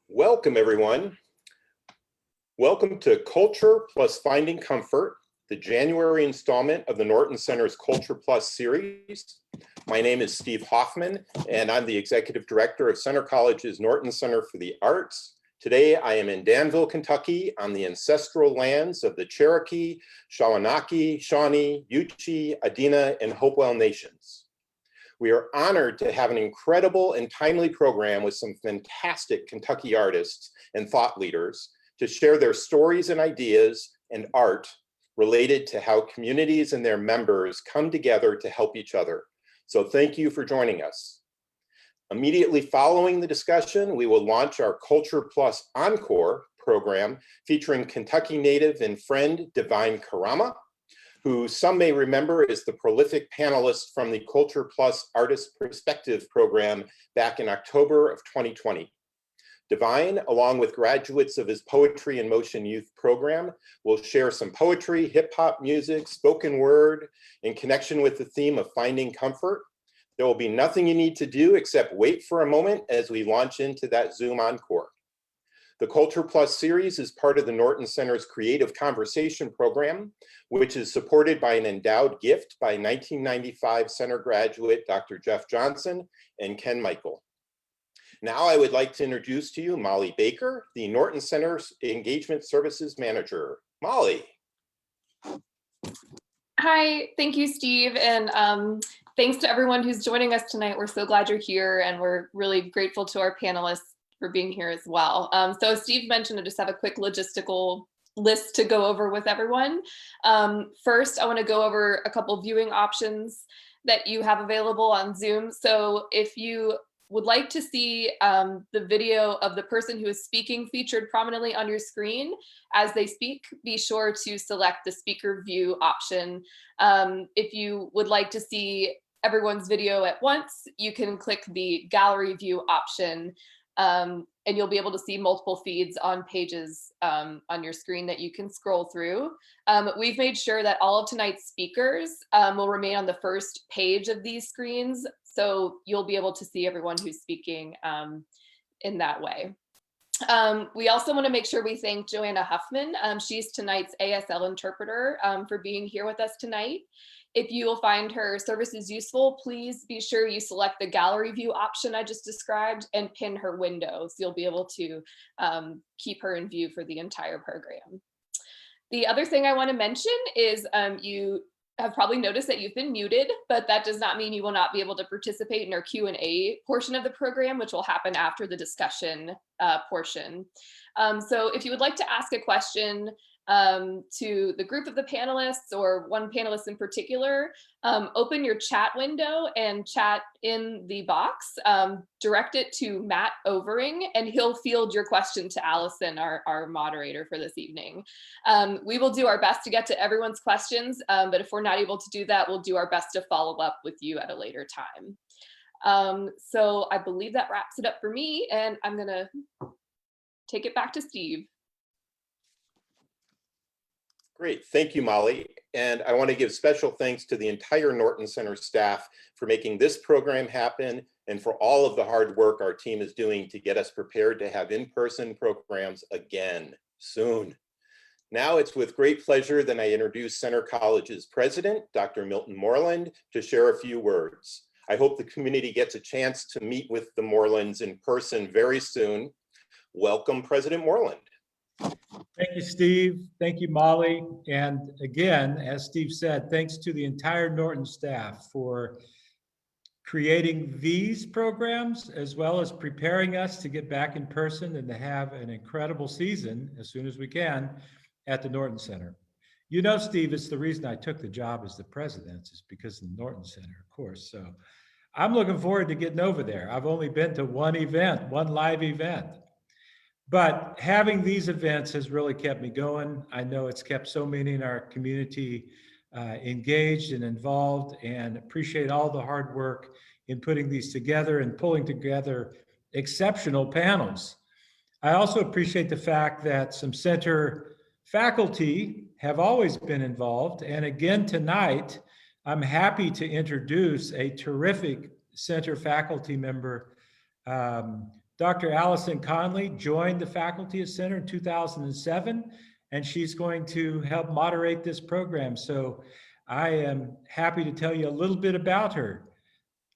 Welcome, everyone. Welcome to Culture Plus Finding Comfort, the January installment of the Norton Center's Culture Plus series. My name is Steve Hoffman, and I'm the Executive Director of Center College's Norton Center for the Arts. Today, I am in Danville, Kentucky, on the ancestral lands of the Cherokee, Shawnee, Shawnee, Yuchi, Adena, and Hopewell nations. We are honored to have an incredible and timely program with some fantastic Kentucky artists and thought leaders to share their stories and ideas and art related to how communities and their members come together to help each other. So thank you for joining us. Immediately following the discussion, we will launch our Culture Plus Encore program featuring Kentucky native and friend Divine Karama, who some may remember is the prolific panelist from the Culture Plus Artist Perspective program back in October of 2020. Divine, along with graduates of his Poetry in Motion Youth program, will share some poetry, hip hop music, spoken word, in connection with the theme of finding comfort. There will be nothing you need to do except wait for a moment as we launch into that Zoom Encore. The Culture Plus series is part of the Norton Center's Creative Conversation program, which is supported by an endowed gift by 1995 Center graduate Dr. Jeff Johnson and Ken Michael. Now I would like to introduce to you Molly Baker, the Norton Center's Engagement Services Manager. Molly. Hi, thank you, Steve, and thanks to everyone who's joining us tonight. We're so glad you're here, and we're really grateful to our panelists for being here as well. So as Steve mentioned, I just have a quick logistical list to go over with everyone. First, I want to go over a couple viewing options that you have available on Zoom. So if you would like to see the video of the person who is speaking featured prominently on your screen as they speak, be sure to select the speaker view option. If you would like to see everyone's video at once, you can click the gallery view option. And you'll be able to see multiple feeds on pages on your screen that you can scroll through. We've made sure that all of tonight's speakers will remain on the first page of these screens, so you'll be able to see everyone who's speaking in that way. We also want to make sure we thank Joanna Huffman. She's tonight's ASL interpreter for being here with us tonight. If you will find her services useful, please be sure you select the gallery view option I just described and pin her window, so you'll be able to keep her in view for the entire program. The other thing I want to mention is you have probably noticed that you've been muted, but that does not mean you will not be able to participate in our Q&A portion of the program, which will happen after the discussion portion. So if you would like to ask a question to the group of the panelists or one panelist in particular, open your chat window and chat in the box, direct it to Matt Overing, and he'll field your question to Allison, our moderator for this evening. We will do our best to get to everyone's questions, but if we're not able to do that, we'll do our best to follow up with you at a later time. So I believe that wraps it up for me, and I'm gonna take it back to Steve. Great, thank you, Molly. And I want to give special thanks to the entire Norton Center staff for making this program happen and for all of the hard work our team is doing to get us prepared to have in-person programs again soon. Now it's with great pleasure that I introduce Center College's president, Dr. Milton Moreland, to share a few words. I hope the community gets a chance to meet with the Morelands in person very soon. Welcome, President Moreland. Thank you, Steve. Thank you, Molly. And again, as Steve said, thanks to the entire Norton staff for creating these programs, as well as preparing us to get back in person and to have an incredible season as soon as we can at the Norton Center. You know, Steve, it's the reason I took the job as the president, is because of the Norton Center, of course. So I'm looking forward to getting over there. I've only been to one event, one live event. But having these events has really kept me going. I know it's kept so many in our community engaged and involved, and appreciate all the hard work in putting these together and pulling together exceptional panels. I also appreciate the fact that some center faculty have always been involved. And again, tonight, I'm happy to introduce a terrific center faculty member, Dr. Allison Conley joined the faculty at Center in 2007, and she's going to help moderate this program. So I am happy to tell you a little bit about her.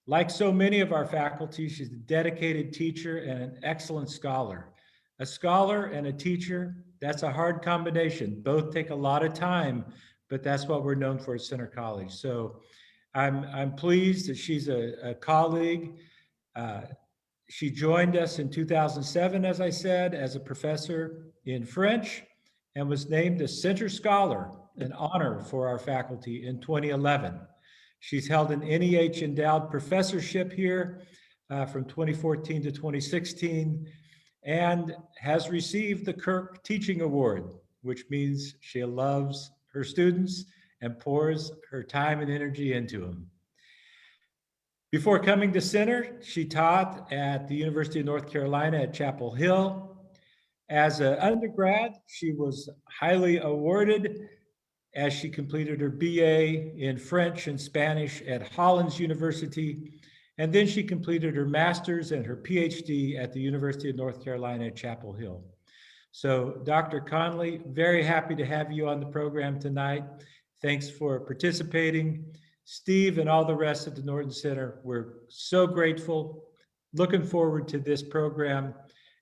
Like so many of our faculty, she's a dedicated teacher and an excellent scholar. A scholar and a teacher, that's a hard combination. Both take a lot of time, but that's what we're known for at Center College. So I'm pleased that she's a colleague. She joined us in 2007, as I said, as a professor in French and was named a Center Scholar, an honor for our faculty in 2011. She's held an NEH endowed professorship here from 2014 to 2016 and has received the Kirk Teaching Award, which means she loves her students and pours her time and energy into them. Before coming to Center, she taught at the University of North Carolina at Chapel Hill. As an undergrad, she was highly awarded as she completed her BA in French and Spanish at Hollins University. And then she completed her master's and her PhD at the University of North Carolina at Chapel Hill. So Dr. Conley, very happy to have you on the program tonight. Thanks for participating. Steve and all the rest at the Norton Center, we're so grateful, looking forward to this program.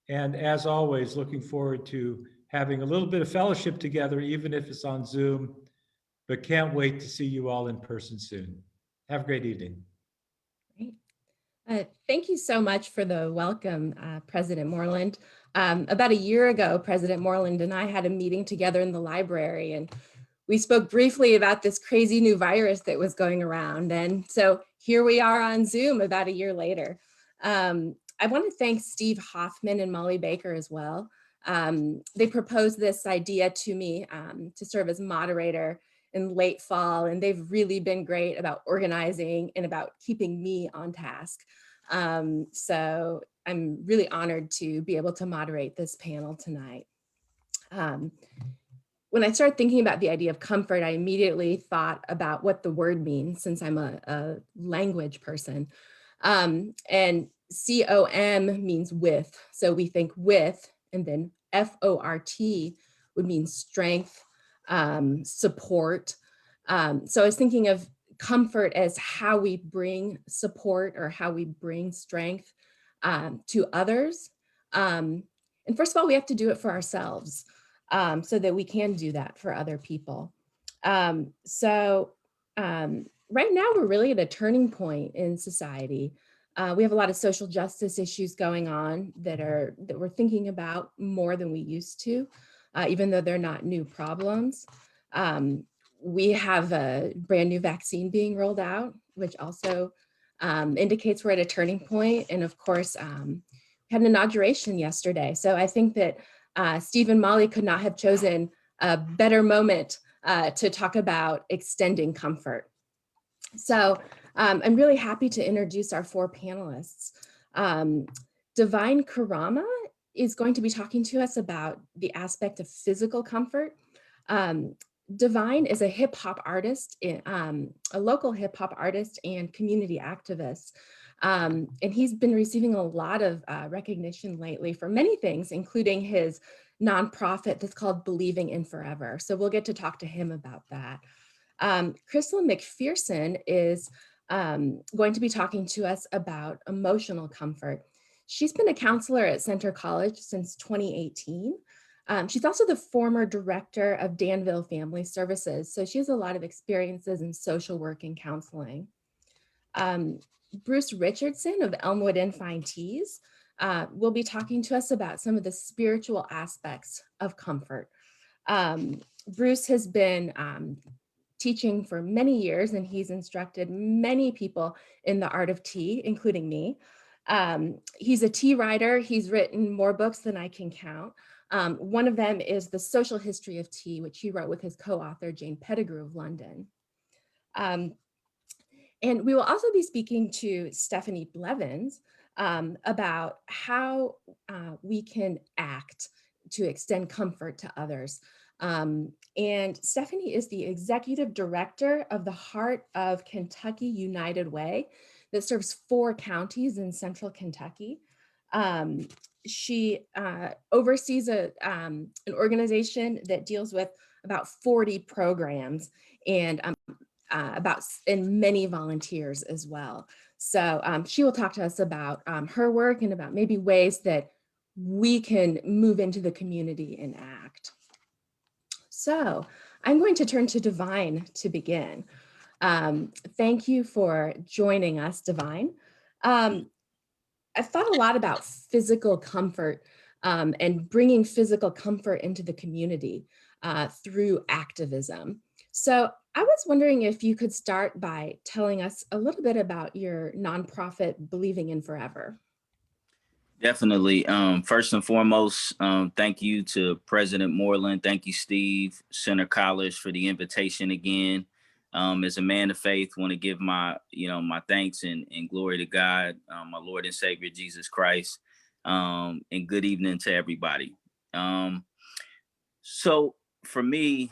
And as always, looking forward to having a little bit of fellowship together, even if it's on Zoom, but can't wait to see you all in person soon. Have a great evening. Great. Thank you so much for the welcome, President Moreland. About a year ago, President Moreland and I had a meeting together in the library, and we spoke briefly about this crazy new virus that was going around. And so here we are on Zoom about a year later. I want to thank Steve Hoffman and Molly Baker as well. They proposed this idea to me to serve as moderator in late fall, and they've really been great about organizing and about keeping me on task. So I'm really honored to be able to moderate this panel tonight. When I started thinking about the idea of comfort, I immediately thought about what the word means, since I'm a language person. And COM means with. So we think with, and then FORT would mean strength, support. So I was thinking of comfort as how we bring support or how we bring strength to others. And first of all, we have to do it for ourselves so that we can do that for other people. Right now, we're really at a turning point in society. We have a lot of social justice issues going on that we're thinking about more than we used to, even though they're not new problems. We have a brand new vaccine being rolled out, which also indicates we're at a turning point. And of course, we had an inauguration yesterday. So I think that Steve and Molly could not have chosen a better moment to talk about extending comfort. So I'm really happy to introduce our four panelists. Divine Karama is going to be talking to us about the aspect of physical comfort. Divine is a hip hop artist, a local hip hop artist and community activist. And he's been receiving a lot of recognition lately for many things, including his nonprofit that's called Believing in Forever. So we'll get to talk to him about that. Crystalline Mcpherson is going to be talking to us about emotional comfort. She's been a counselor at Center College since 2018. She's also the former director of Danville Family Services, so she has a lot of experiences in social work and counseling. Bruce Richardson of Elmwood and Fine Teas will be talking to us about some of the spiritual aspects of comfort. Bruce has been teaching for many years, and he's instructed many people in the art of tea, including me. He's a tea writer. He's written more books than I can count. One of them is The Social History of Tea, which he wrote with his co-author, Jane Pettigrew of London. And we will also be speaking to Stephanie Blevins about how we can act to extend comfort to others. And Stephanie is the executive director of the Heart of Kentucky United Way that serves 4 counties in central Kentucky. She oversees an organization that deals with about 40 programs and and many volunteers as well. So she will talk to us about her work and about maybe ways that we can move into the community and act. So I'm going to turn to Divine to begin. Thank you for joining us, Divine. I've thought a lot about physical comfort and bringing physical comfort into the community through activism. So I was wondering if you could start by telling us a little bit about your nonprofit, Believing in Forever. Definitely. First and foremost, thank you to President Moreland. Thank you, Steve, Center College, for the invitation again. As a man of faith, want to give my thanks and glory to God, my Lord and Savior, Jesus Christ. And good evening to everybody. So for me,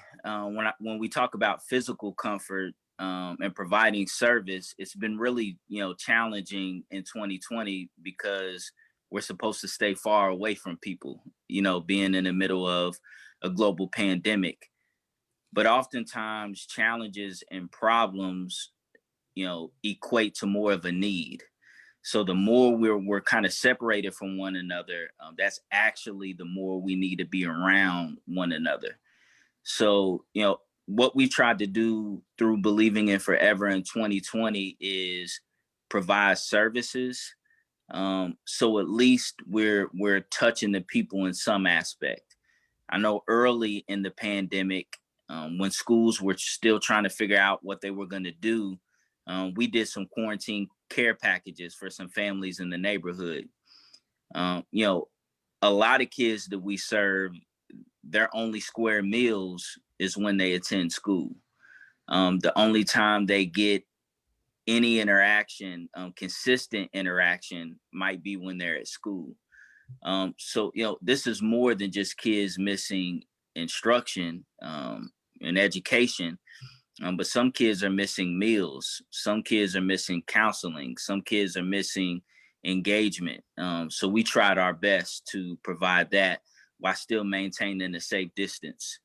when we talk about physical comfort and providing service, it's been really, challenging in 2020 because we're supposed to stay far away from people, being in the middle of a global pandemic. But oftentimes challenges and problems, equate to more of a need. So the more we're kind of separated from one another, that's actually the more we need to be around one another. So, what we tried to do through Believing in Forever in 2020 is provide services. So at least we're touching the people in some aspect. I know early in the pandemic, when schools were still trying to figure out what they were going to do, we did some quarantine care packages for some families in the neighborhood. A lot of kids that we serve, their only square meals is when they attend school. The only time they get any interaction, consistent interaction, might be when they're at school. So, this is more than just kids missing instruction and education, but some kids are missing meals. Some kids are missing counseling. Some kids are missing engagement. So we tried our best to provide that while still maintaining a safe distance.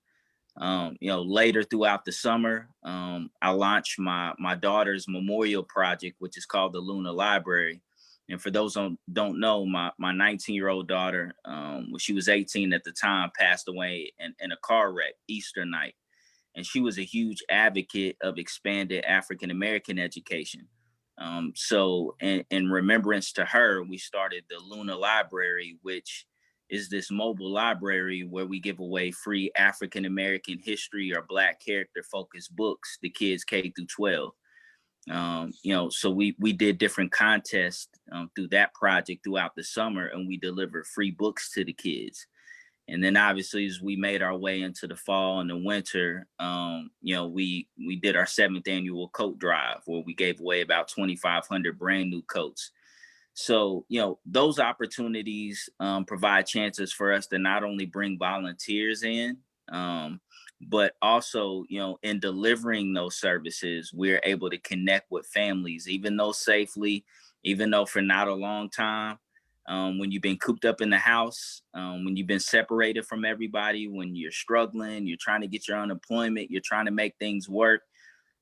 Later throughout the summer, I launched my daughter's memorial project, which is called the Luna Library. And for those who don't know, my 19-year-old daughter, when she was 18 at the time, passed away in a car wreck Easter night. And she was a huge advocate of expanded African-American education. So in remembrance to her, we started the Luna Library, which is this mobile library where we give away free African-American history or Black character focused books to kids K through 12. So we did different contests through that project throughout the summer, and we delivered free books to the kids. And then obviously as we made our way into the fall and the winter, we did our 7th annual coat drive where we gave away about 2,500 brand new coats. So, those opportunities provide chances for us to not only bring volunteers in, but also, in delivering those services, we're able to connect with families, even though safely, even though for not a long time. When you've been cooped up in the house, when you've been separated from everybody, when you're struggling, you're trying to get your unemployment, you're trying to make things work.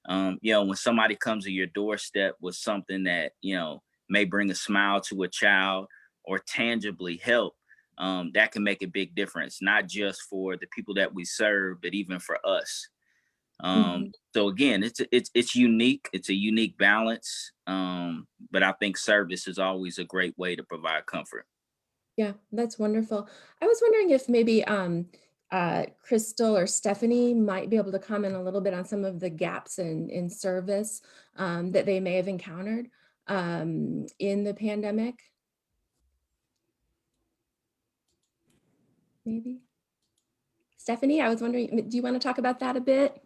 When somebody comes to your doorstep with something that, may bring a smile to a child or tangibly help, that can make a big difference, not just for the people that we serve, but even for us. So again, it's unique. It's a unique balance. But I think service is always a great way to provide comfort. Yeah, that's wonderful. I was wondering if maybe Crystal or Stephanie might be able to comment a little bit on some of the gaps in service that they may have encountered in the pandemic. Maybe. Stephanie, I was wondering, do you want to talk about that a bit?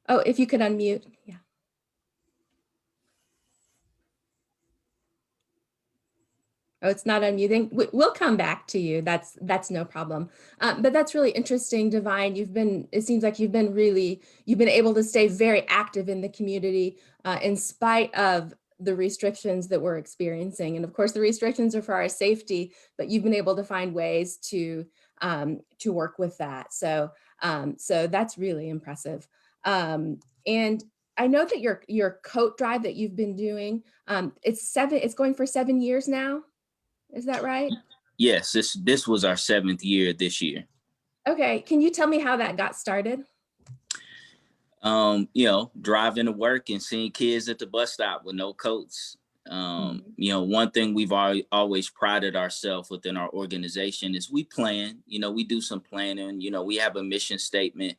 Oh, if you could unmute, yeah. Oh, it's not unmuting. We'll come back to you. That's no problem. But that's really interesting, Divine. It seems like you've been able to stay very active in the community in spite of the restrictions that we're experiencing. And of course, the restrictions are for our safety, but you've been able to find ways to work with that. So that's really impressive. And I know that your coat drive that you've been doing, it's going for 7 years now. Is that right? Yes, this was our 7th year this year. Okay. Can you tell me how that got started? Driving to work and seeing kids at the bus stop with no coats. One thing we've always prided ourselves within our organization is we plan, we do some planning, we have a mission statement,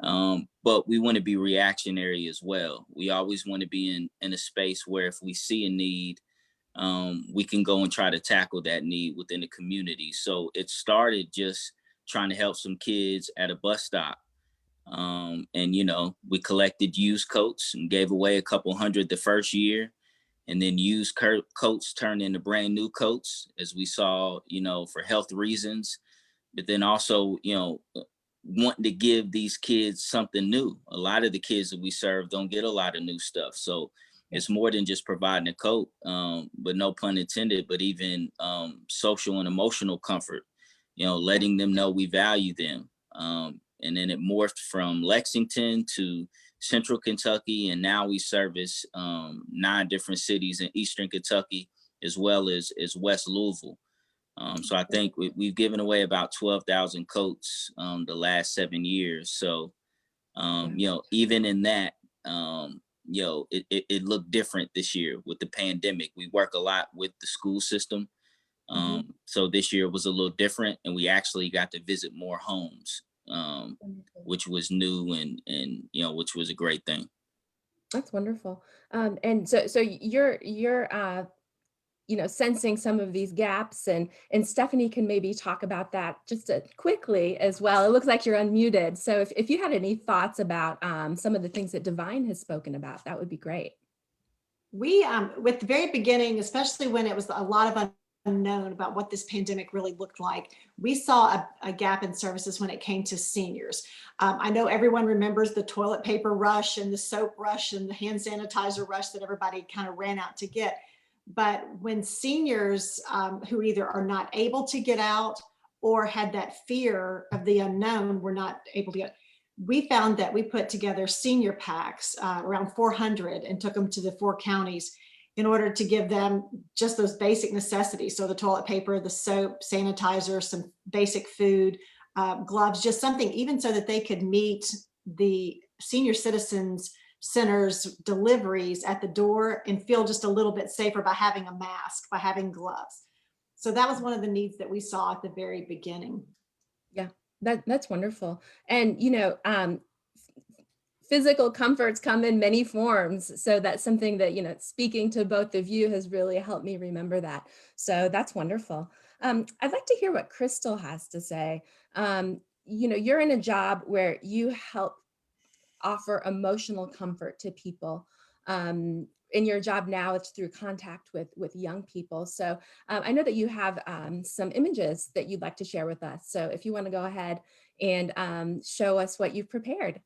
but we want to be reactionary as well. We always want to be in a space where if we see a need, we can go and try to tackle that need within the community. So it started just trying to help some kids at a bus stop. We collected used coats and gave away a couple hundred the first year, and then used coats turned into brand new coats as we saw, for health reasons, but then also, wanting to give these kids something new. A lot of the kids that we serve don't get a lot of new stuff. So it's more than just providing a coat, but no pun intended, but even social and emotional comfort, letting them know we value them. And then it morphed from Lexington to Central Kentucky, and now we service 9 different cities in Eastern Kentucky, as well as West Louisville. So I think we've given away about 12,000 coats the last 7 years. So, even in that, it looked different this year with the pandemic. We work a lot with the school system. So this year was a little different, and we actually got to visit more homes, which was new and which was a great thing. That's wonderful. And so you're sensing some of these gaps, and Stephanie can maybe talk about that just quickly as well. It looks like you're unmuted. So if you had any thoughts about some of the things that Divine has spoken about, that would be great. We, with the very beginning, especially when it was a lot of unknown about what this pandemic really looked like, we saw a gap in services when it came to seniors. I know everyone remembers the toilet paper rush and the soap rush and the hand sanitizer rush that everybody kind of ran out to get. But when seniors who either are not able to get out or had that fear of the unknown were not able to get, we found that we put together senior packs, around 400, and took them to the 4 counties in order to give them just those basic necessities. So the toilet paper, the soap, sanitizer, some basic food, gloves, just something, even so that they could meet the senior citizens centers deliveries at the door and feel just a little bit safer by having a mask, by having gloves. So that was one of the needs that we saw at the very beginning. Yeah, that's wonderful. And physical comforts come in many forms. So that's something that, speaking to both of you has really helped me remember that. So that's wonderful. I'd like to hear what Crystal has to say. You're in a job where you help offer emotional comfort to people. In your job now, it's through contact with young people. So I know that you have some images that you'd like to share with us. So if you want to go ahead and show us what you've prepared.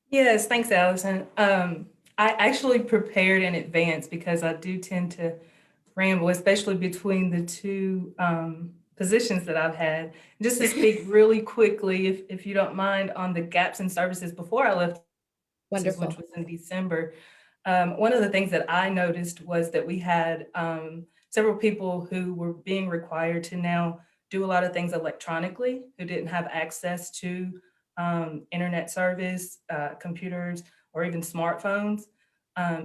Yes, thanks, Allison. I actually prepared in advance because I do tend to ramble, especially between the 2 positions that I've had. Just to speak really quickly, if you don't mind, on the gaps in services before I left, Wonderful. which was in December. One of the things that I noticed was that we had several people who were being required to now do a lot of things electronically, who didn't have access to internet service, computers, or even smartphones.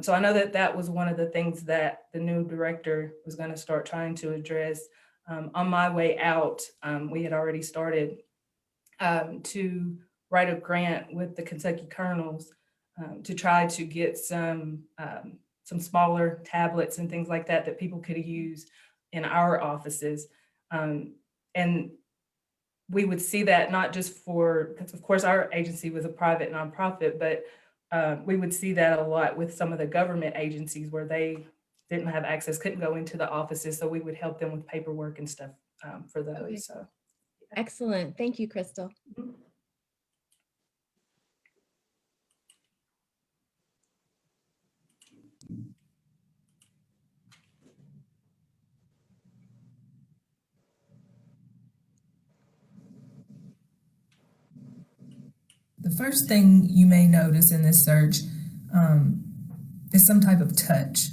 So I know that was one of the things that the new director was going to start trying to address. On my way out, we had already started to write a grant with the Kentucky Colonels to try to get some smaller tablets and things like that people could use in our offices. And we would see that not just because of course our agency was a private nonprofit, but we would see that a lot with some of the government agencies where they didn't have access, couldn't go into the offices. So we would help them with paperwork and stuff for those. Okay. So. Excellent. Thank you, Crystal. Mm-hmm. first thing you may notice in this search is some type of touch,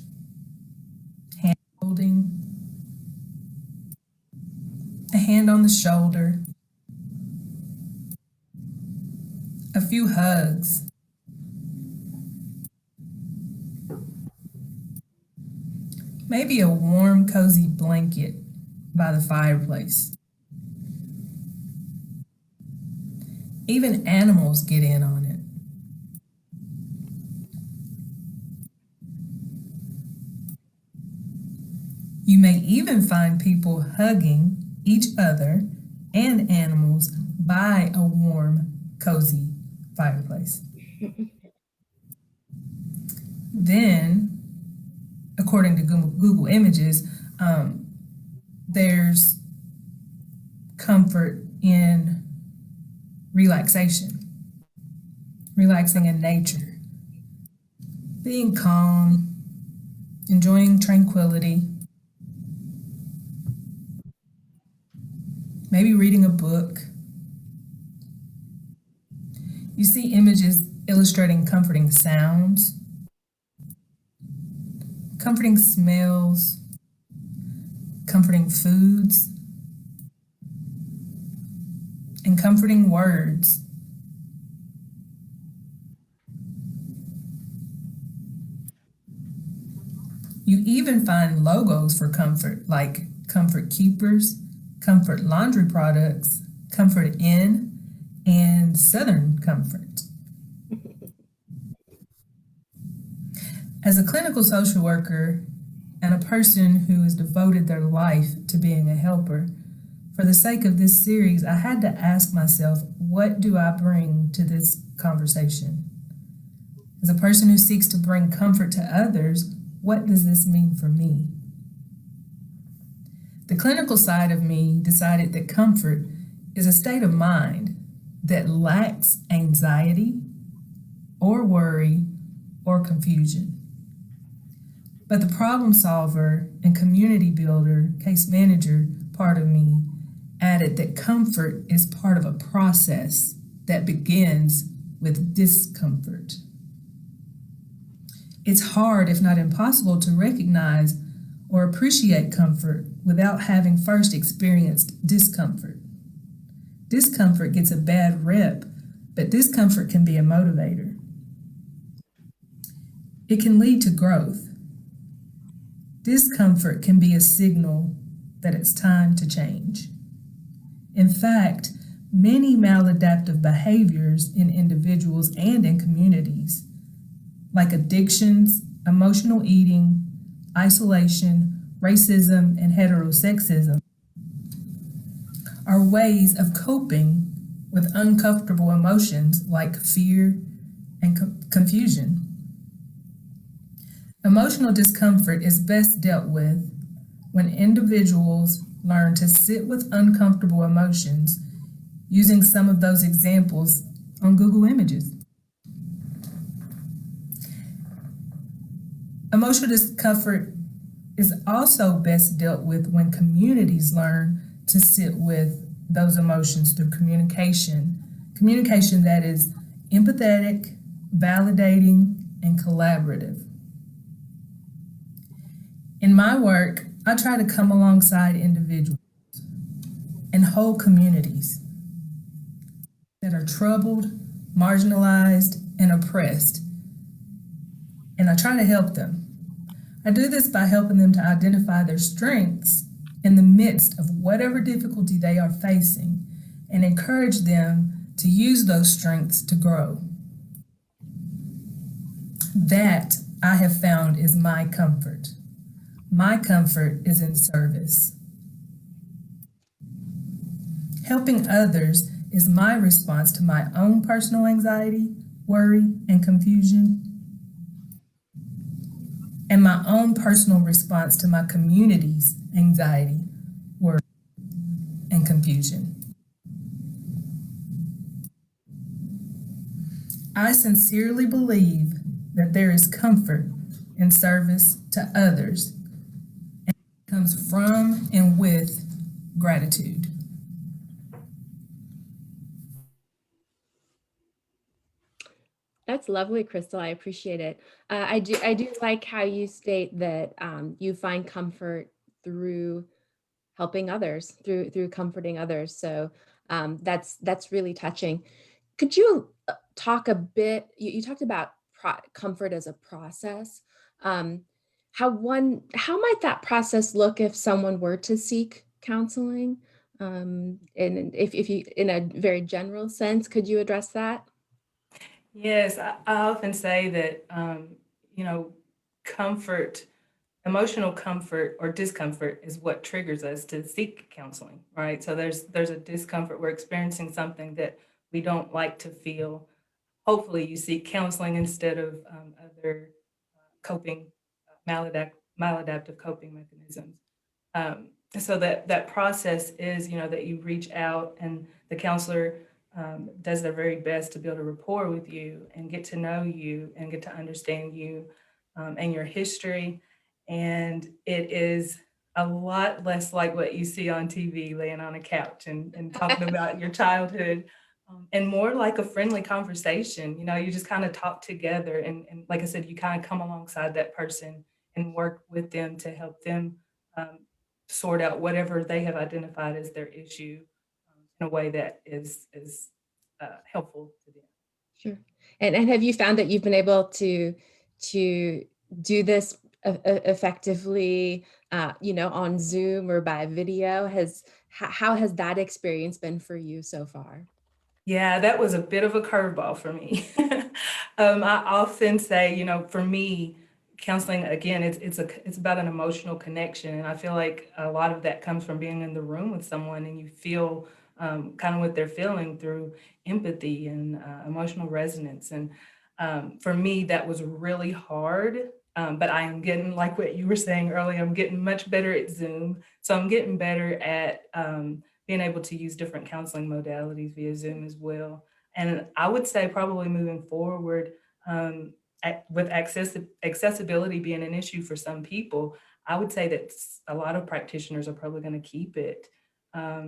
hand holding, a hand on the shoulder, a few hugs, maybe a warm, cozy blanket by the fireplace. Even animals get in on it. You may even find people hugging each other and animals by a warm, cozy fireplace. Then, according to Google Images, there's comfort in relaxation, relaxing in nature, being calm, enjoying tranquility, maybe reading a book. You see images illustrating comforting sounds, comforting smells, comforting foods, and comforting words. You even find logos for comfort, like Comfort Keepers, Comfort Laundry Products, Comfort Inn, and Southern Comfort. As a clinical social worker and a person who has devoted their life to being a helper, for the sake of this series, I had to ask myself, what do I bring to this conversation? As a person who seeks to bring comfort to others, what does this mean for me? The clinical side of me decided that comfort is a state of mind that lacks anxiety or worry or confusion. But the problem solver and community builder, case manager part of me added that comfort is part of a process that begins with discomfort. It's hard, if not impossible, to recognize or appreciate comfort without having first experienced discomfort. Discomfort gets a bad rep, but discomfort can be a motivator. It can lead to growth. Discomfort can be a signal that it's time to change. In fact, many maladaptive behaviors in individuals and in communities, like addictions, emotional eating, isolation, racism, and heterosexism, are ways of coping with uncomfortable emotions like fear and confusion. Emotional discomfort is best dealt with when individuals learn to sit with uncomfortable emotions using some of those examples on Google Images. Emotional discomfort is also best dealt with when communities learn to sit with those emotions through communication that is empathetic, validating, and collaborative. In my work, I try to come alongside individuals and whole communities that are troubled, marginalized, and oppressed, and I try to help them. I do this by helping them to identify their strengths in the midst of whatever difficulty they are facing and encourage them to use those strengths to grow. That, I have found, is my comfort. My comfort is in service. Helping others is my response to my own personal anxiety, worry, and confusion, and my own personal response to my community's anxiety, worry, and confusion. I sincerely believe that there is comfort in service to others, and it comes from and with gratitude. That's lovely, Crystal. I appreciate it. I do like how you state that you find comfort through helping others, through comforting others. So that's really touching. Could you talk a bit? You talked about comfort as a process. Um, how might that process look if someone were to seek counseling? And if you, in a very general sense, could you address that? Yes, I often say that, you know, comfort, emotional comfort or discomfort is what triggers us to seek counseling, right? So there's a discomfort. We're experiencing something that we don't like to feel. Hopefully, you seek counseling instead of other coping, maladaptive coping mechanisms. So that process is, that you reach out and the counselor does their very best to build a rapport with you and get to know you and get to understand you and your history. And it is a lot less like what you see on TV, laying on a couch and talking about your childhood, and more like a friendly conversation. You just kind of talk together. And like I said, you kind of come alongside that person and work with them to help them um, sort out whatever they have identified as their issue in a way that is helpful to them. Sure. And have you found that you've been able to do this effectively, on Zoom or by video? How has that experience been for you so far? Yeah, that was a bit of a curveball for me. I often say, for me, counseling again, it's about an emotional connection, and I feel like a lot of that comes from being in the room with someone, and you feel kind of what they're feeling through empathy and emotional resonance. And for me, that was really hard. But I am getting, like what you were saying earlier, I'm getting much better at Zoom. So I'm getting better at being able to use different counseling modalities via Zoom as well. And I would say probably moving forward, with accessibility being an issue for some people, I would say that a lot of practitioners are probably going to keep it, Yeah.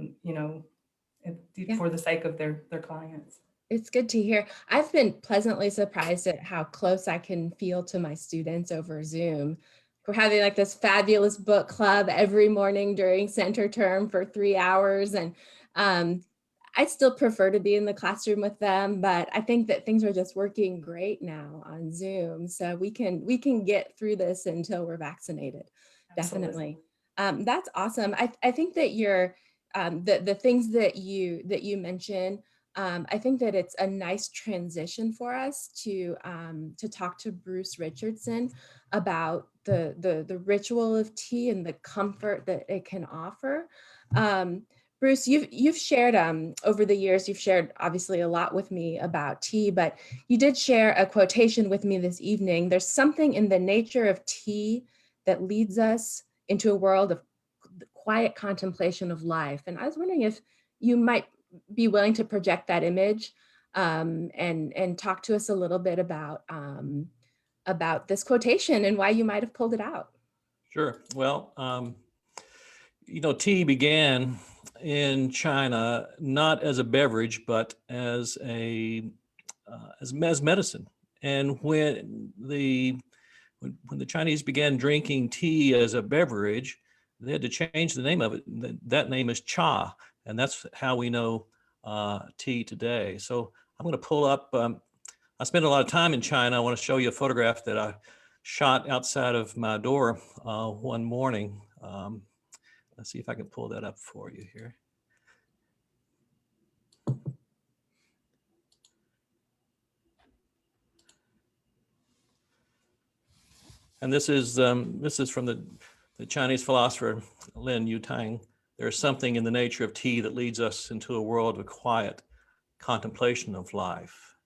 for the sake of their clients. It's good to hear. I've been pleasantly surprised at how close I can feel to my students over Zoom. We're having like this fabulous book club every morning during center term for 3 hours. And I still prefer to be in the classroom with them, but I think that things are just working great now on Zoom. So we can get through this until we're vaccinated. Absolutely. Definitely. That's awesome. I think that the things that you mentioned, I think that it's a nice transition for us to talk to Bruce Richardson about the ritual of tea and the comfort that it can offer. Bruce, you've shared over the years, you've shared obviously a lot with me about tea, but you did share a quotation with me this evening. There's something in the nature of tea that leads us into a world of quiet contemplation of life. And I was wondering if you might be willing to project that image and talk to us a little bit about this quotation and why you might have pulled it out. Sure. Well, tea began in China not as a beverage, but as as medicine. And when the Chinese began drinking tea as a beverage, they had to change the name of it. That name is cha, and that's how we know tea today. So I'm going to pull up. I spent a lot of time in China. I want to show you a photograph that I shot outside of my door one morning. Let's see if I can pull that up for you here. And this is from the Chinese philosopher Lin Yutang. There is something in the nature of tea that leads us into a world of quiet contemplation of life.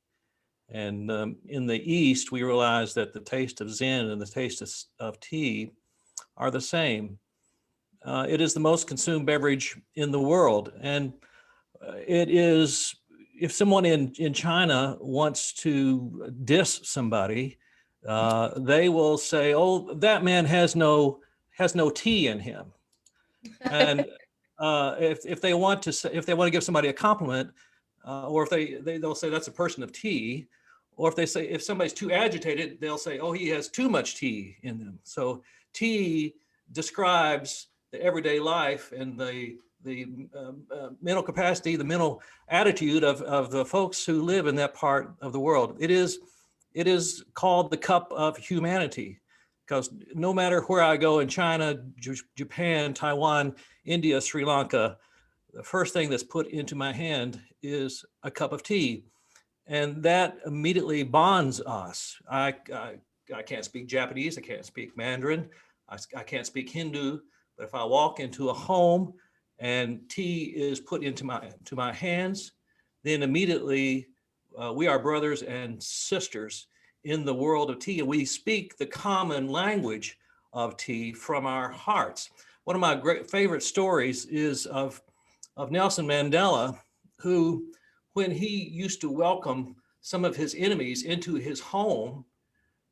And in the East, we realize that the taste of Zen and the taste of tea are the same. It is the most consumed beverage in the world. And it is, if someone in China wants to diss somebody, they will say, "Oh, that man has no tea in him." And if they want to give somebody a compliment, or if they'll say that's a person of tea, Or if they say, if somebody's too agitated, they'll say, oh, he has too much tea in them. So tea describes the everyday life and the mental capacity, the mental attitude of the folks who live in that part of the world. It is called the cup of humanity, because no matter where I go in China, Japan, Taiwan, India, Sri Lanka, the first thing that's put into my hand is a cup of tea. And that immediately bonds us. I can't speak Japanese, I can't speak Mandarin, I can't speak Hindu, but if I walk into a home and tea is put into my hands, then immediately we are brothers and sisters in the world of tea, and we speak the common language of tea from our hearts. One of my great favorite stories is of Nelson Mandela, who, when he used to welcome some of his enemies into his home,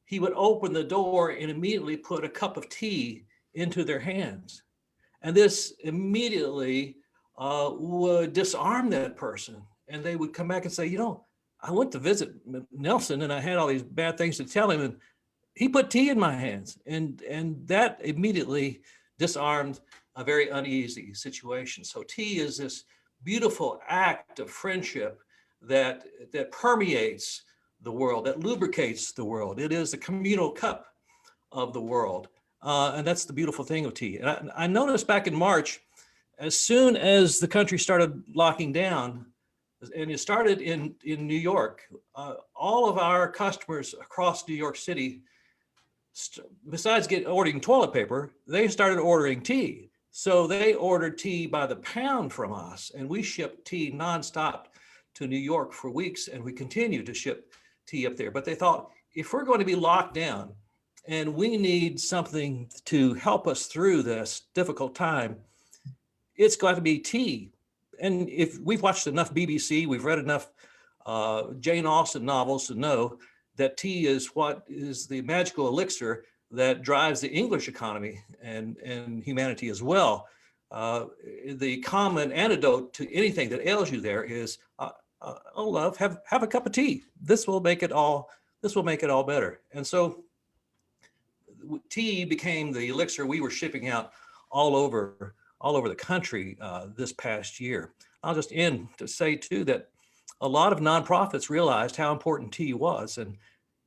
he would open the door and immediately put a cup of tea into their hands. And this immediately would disarm that person. And they would come back and say, you know, I went to visit Nelson and I had all these bad things to tell him, and he put tea in my hands. And that immediately disarmed a very uneasy situation. So tea is this beautiful act of friendship that permeates the world, that lubricates the world. It is the communal cup of the world. And that's the beautiful thing of tea. And I noticed back in March, as soon as the country started locking down, and it started in New York, all of our customers across New York City, besides ordering toilet paper, they started ordering tea. So they ordered tea by the pound from us, and we shipped tea nonstop to New York for weeks, and we continue to ship tea up there. But they thought, if we're going to be locked down and we need something to help us through this difficult time, it's got to be tea. And if we've watched enough BBC, we've read enough Jane Austen novels to know that tea is what is the magical elixir that drives the English economy and humanity as well. The common antidote to anything that ails you there is, oh love, have a cup of tea. This will make it all better. And so tea became the elixir we were shipping out all over the country this past year. I'll just end to say too that a lot of nonprofits realized how important tea was, and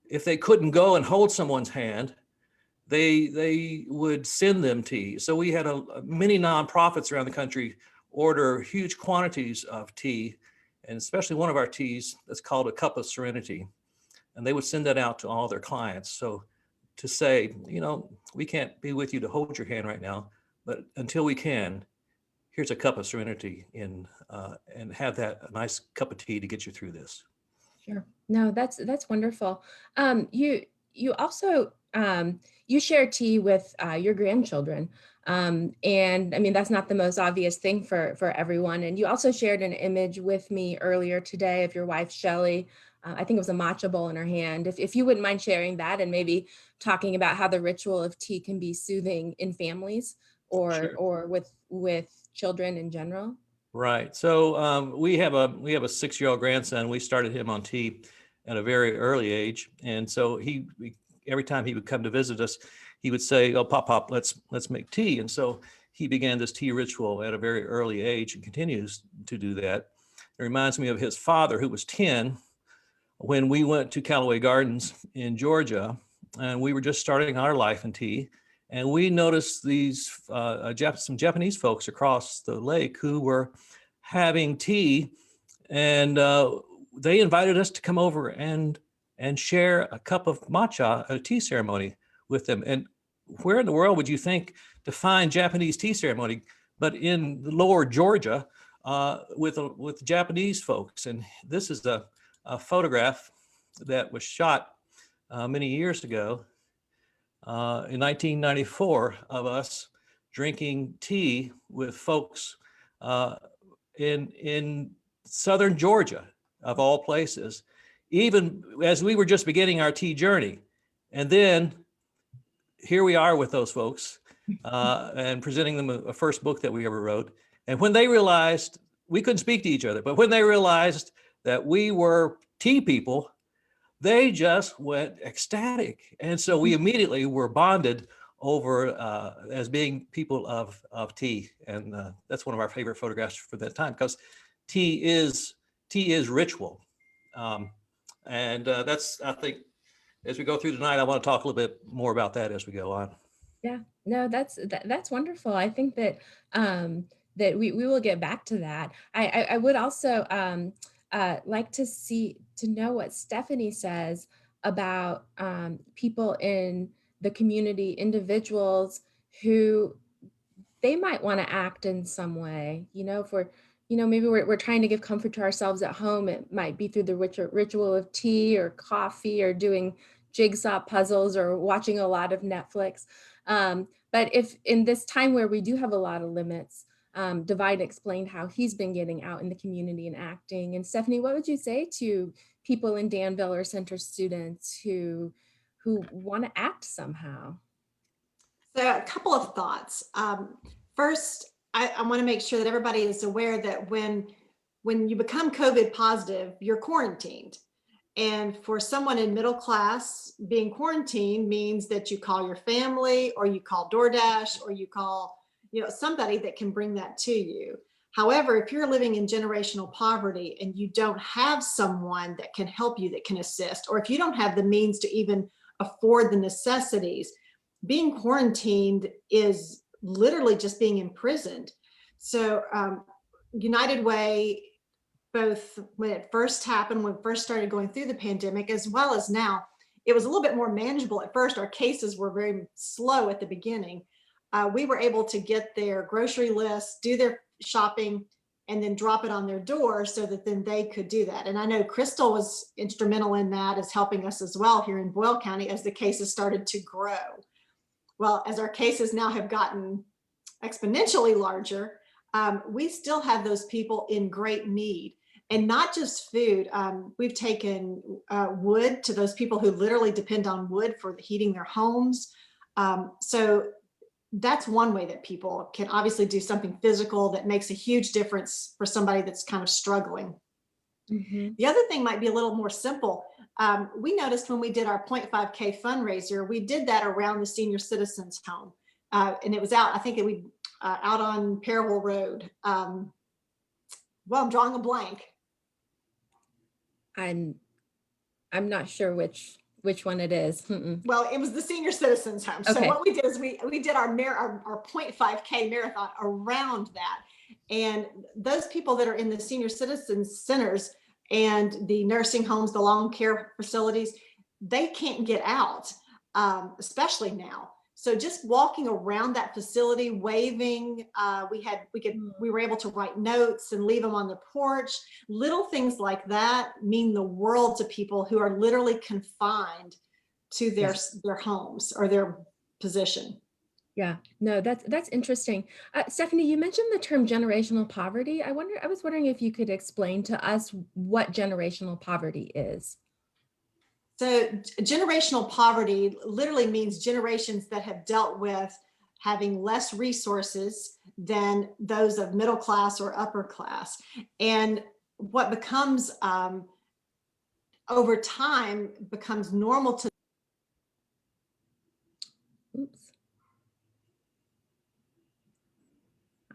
if they couldn't go and hold someone's hand, they would send them tea. So we had many nonprofits around the country order huge quantities of tea, and especially one of our teas that's called a Cup of Serenity, and they would send that out to all their clients. So to say, you know, we can't be with you to hold your hand right now, but until we can, here's a cup of serenity and have that nice cup of tea to get you through this. Sure. No, that's wonderful. You also you share tea with your grandchildren, and I mean that's not the most obvious thing for everyone. And you also shared an image with me earlier today of your wife Shelley. I think it was a matcha bowl in her hand. If you wouldn't mind sharing that and maybe talking about how the ritual of tea can be soothing in families or Sure. or with children in general. Right. So we have a 6-year-old grandson. We started him on tea at a very early age, and so every time he would come to visit us, he would say, "Oh, Pop, let's make tea." And so he began this tea ritual at a very early age and continues to do that. It reminds me of his father, who was 10 when we went to Callaway Gardens in Georgia, and we were just starting our life in tea. And we noticed these some Japanese folks across the lake who were having tea, and they invited us to come over and share a cup of matcha at a tea ceremony with them. And where in the world would you think to find Japanese tea ceremony, but in lower Georgia with Japanese folks? And this is a photograph that was shot many years ago. In 1994, of us drinking tea with folks in southern Georgia, of all places, even as we were just beginning our tea journey. And then here we are with those folks and presenting them a first book that we ever wrote. And when they realized, we couldn't speak to each other, but when they realized that we were tea people, they just went ecstatic. And so we immediately were bonded over as being people of tea. And that's one of our favorite photographs for that time, because tea is ritual. And that's, I think, as we go through tonight, I want to talk a little bit more about that as we go on. Yeah, no, that's wonderful. I think that that we will get back to that. I would also like to know what Stephanie says about people in the community, individuals who they might want to act in some way. You know, if we're, you know, maybe we're trying to give comfort to ourselves at home. It might be through the ritual of tea or coffee or doing jigsaw puzzles or watching a lot of Netflix. But if in this time where we do have a lot of limits, Divine explained how he's been getting out in the community and acting. And Stephanie, what would you say to people in Danville or Center students who want to act somehow? So a couple of thoughts. First, I want to make sure that everybody is aware that when you become COVID positive, you're quarantined. And for someone in middle class, being quarantined means that you call your family, or you call DoorDash, or you call, you know, somebody that can bring that to you. However, if you're living in generational poverty and you don't have someone that can help you, that can assist, or if you don't have the means to even afford the necessities, being quarantined is literally just being imprisoned. So United Way, both when it first happened, when we first started going through the pandemic, as well as now, it was a little bit more manageable at first. Our cases were very slow at the beginning. We were able to get their grocery list, do their shopping, and then drop it on their door so that then they could do that. And I know Crystal was instrumental in that, as helping us as well here in Boyle County as the cases started to grow. Well, as our cases now have gotten exponentially larger, we still have those people in great need. And not just food. We've taken wood to those people who literally depend on wood for heating their homes. So that's one way that people can obviously do something physical that makes a huge difference for somebody that's kind of struggling. Mm-hmm. The other thing might be a little more simple. We noticed when we did our 0.5K fundraiser, we did that around the senior citizens home. And it was out, I think we out on Parable Road. Well, I'm drawing a blank. I'm not sure which one it is. Mm-mm. Well, it was the senior citizens home. So Okay. what we did is we did our 0.5K marathon around that. And those people that are in the senior citizens centers and the nursing homes, the long care facilities, they can't get out, especially now. So just walking around that facility, waving, we were able to write notes and leave them on the porch. Little things like that mean the world to people who are literally confined to their homes or their position. Yeah, no, that's interesting. Stephanie, you mentioned the term generational poverty. I was wondering if you could explain to us what generational poverty is. So generational poverty literally means generations that have dealt with having less resources than those of middle class or upper class. And what becomes over time becomes normal to. Oops.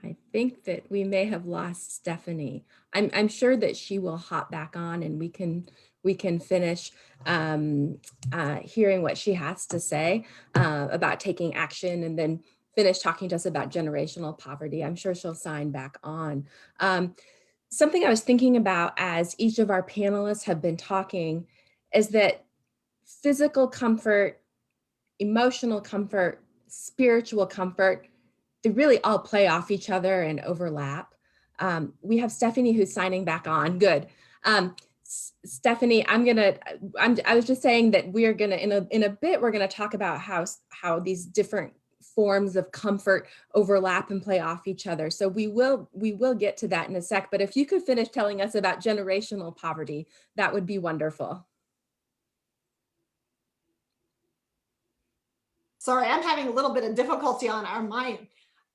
I think that we may have lost Stephanie. I'm sure that she will hop back on and we can finish hearing what she has to say about taking action, and then finish talking to us about generational poverty. I'm sure she'll sign back on. Something I was thinking about as each of our panelists have been talking is that physical comfort, emotional comfort, spiritual comfort, they really all play off each other and overlap. We have Stephanie who's signing back on. Good. Stephanie, I was just saying that we're gonna in a bit we're gonna talk about how these different forms of comfort overlap and play off each other. So we will get to that in a sec. But if you could finish telling us about generational poverty, that would be wonderful. Sorry, I'm having a little bit of difficulty on our mind.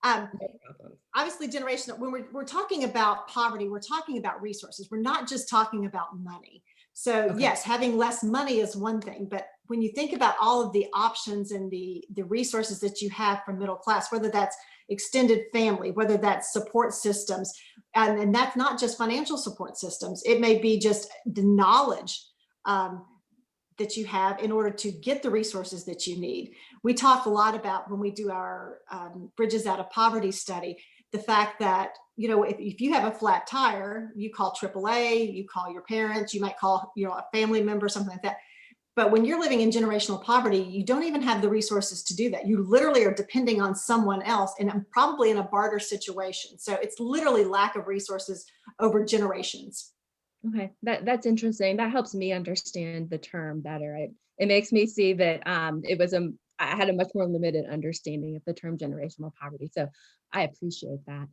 No problem. Obviously, generational, when we're talking about poverty, we're talking about resources. We're not just talking about money. So Okay. yes, having less money is one thing, but when you think about all of the options and the resources that you have for middle class, whether that's extended family, whether that's support systems, and that's not just financial support systems, it may be just the knowledge that you have in order to get the resources that you need. We talk a lot about when we do our Bridges Out of Poverty study, the fact that, you know, if you have a flat tire, you call AAA, you call your parents, you might call, you know, a family member, something like that. But when you're living in generational poverty, you don't even have the resources to do that. You literally are depending on someone else and probably in a barter situation. So it's literally lack of resources over generations. Okay, that's interesting. That helps me understand the term better. It makes me see that I had a much more limited understanding of the term generational poverty. So I appreciate that.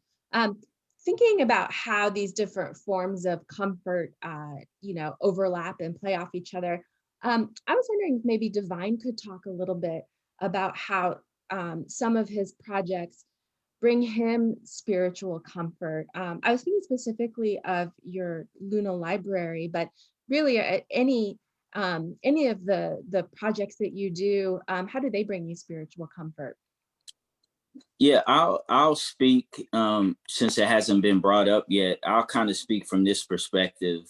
Thinking about how these different forms of comfort, overlap and play off each other. I was wondering if maybe Divine could talk a little bit about how some of his projects bring him spiritual comfort. I was thinking specifically of your Luna Library, but really any of the projects that you do, how do they bring you spiritual comfort? Yeah, I'll speak since it hasn't been brought up yet. I'll kind of speak from this perspective.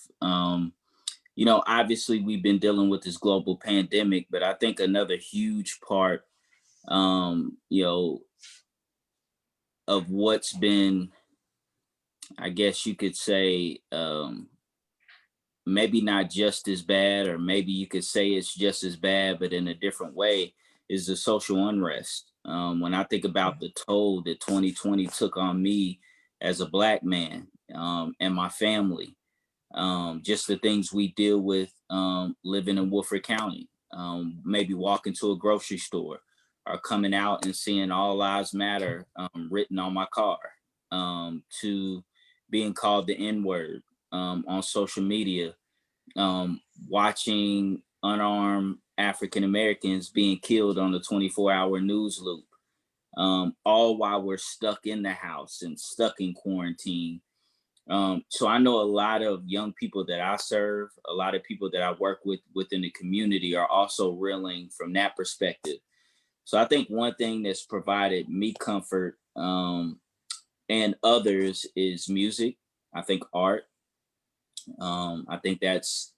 Obviously we've been dealing with this global pandemic, but I think another huge part, of what's been, I guess you could say, maybe not just as bad, or maybe you could say it's just as bad, but in a different way, is the social unrest. When I think about the toll that 2020 took on me as a Black man and my family, just the things we deal with living in Woodford County, maybe walking to a grocery store or coming out and seeing All Lives Matter written on my car, to being called the N-word on social media, watching unarmed African Americans being killed on the 24-hour news loop, all while we're stuck in the house and stuck in quarantine. So I know a lot of young people that I serve, a lot of people that I work with within the community are also reeling from that perspective. So I think one thing that's provided me comfort and others is music. I think art. I think that's,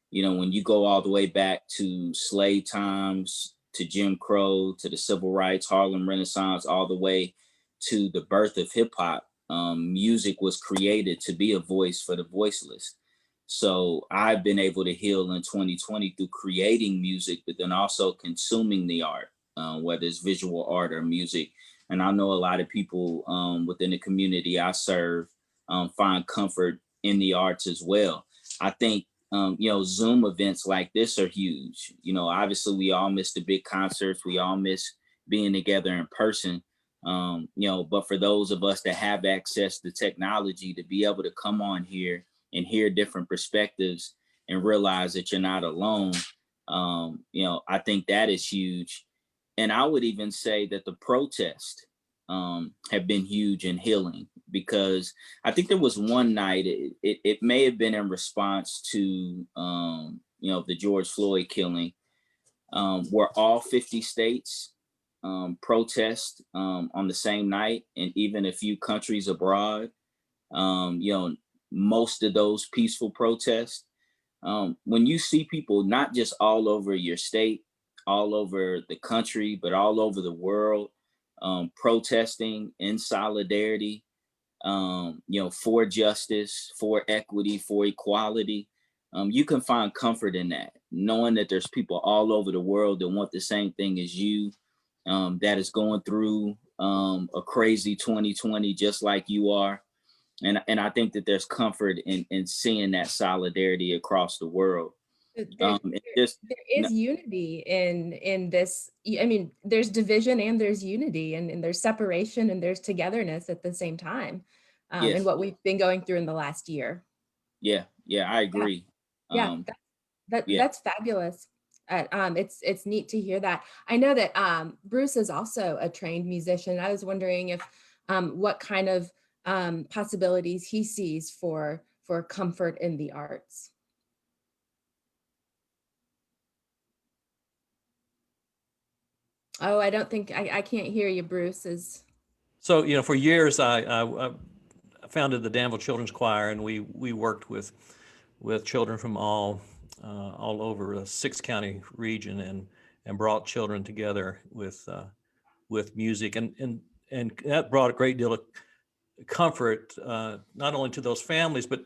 when you go all the way back to slave times, to Jim Crow, to the civil rights, Harlem Renaissance, all the way to the birth of hip hop, music was created to be a voice for the voiceless. So I've been able to heal in 2020 through creating music, but then also consuming the art, whether it's visual art or music. And I know a lot of people within the community I serve find comfort in the arts as well. I think, Zoom events like this are huge. Obviously we all miss the big concerts. We all miss being together in person. But for those of us that have access to technology, to be able to come on here and hear different perspectives and realize that you're not alone, I think that is huge. And I would even say that the protests have been huge in healing, because I think there was one night, it may have been in response to, the George Floyd killing, where all 50 states protest on the same night, and even a few countries abroad, most of those peaceful protests. When you see people not just all over your state, all over the country, but all over the world, protesting in solidarity, for justice, for equity, for equality, you can find comfort in that, knowing that there's people all over the world that want the same thing as you, that is going through a crazy 2020 just like you are. And I think that there's comfort in seeing that solidarity across the world. There is unity in this. I mean, there's division and there's unity, and there's separation and there's togetherness at the same time, Yes. in what we've been going through in the last year. Yeah, I agree. Yeah, that's fabulous. It's neat to hear that. I know that Bruce is also a trained musician. I was wondering if what kind of possibilities he sees for comfort in the arts. Oh, I don't think, I can't hear you, Bruce. So, for years, I founded the Danville Children's Choir, and we worked with children from all over a 6-county region, and brought children together with music, and that brought a great deal of comfort, not only to those families, but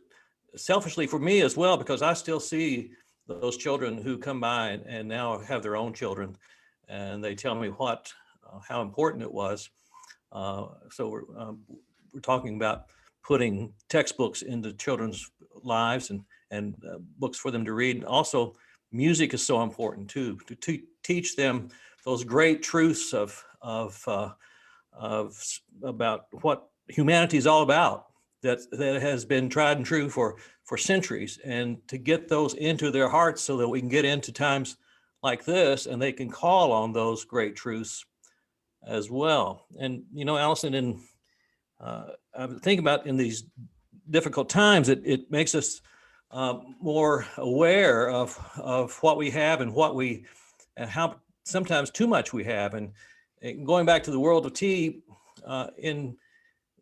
selfishly for me as well, because I still see those children who come by and now have their own children, and they tell me how important it was. So we're talking about putting textbooks into children's lives, and books for them to read. And also, music is so important too, to teach them those great truths of about what humanity is all about, that has been tried and true for centuries, and to get those into their hearts so that we can get into times like this and they can call on those great truths as well. And Allison, I think about in these difficult times, it makes us more aware of what we have and how sometimes too much we have. And going back to the world of tea,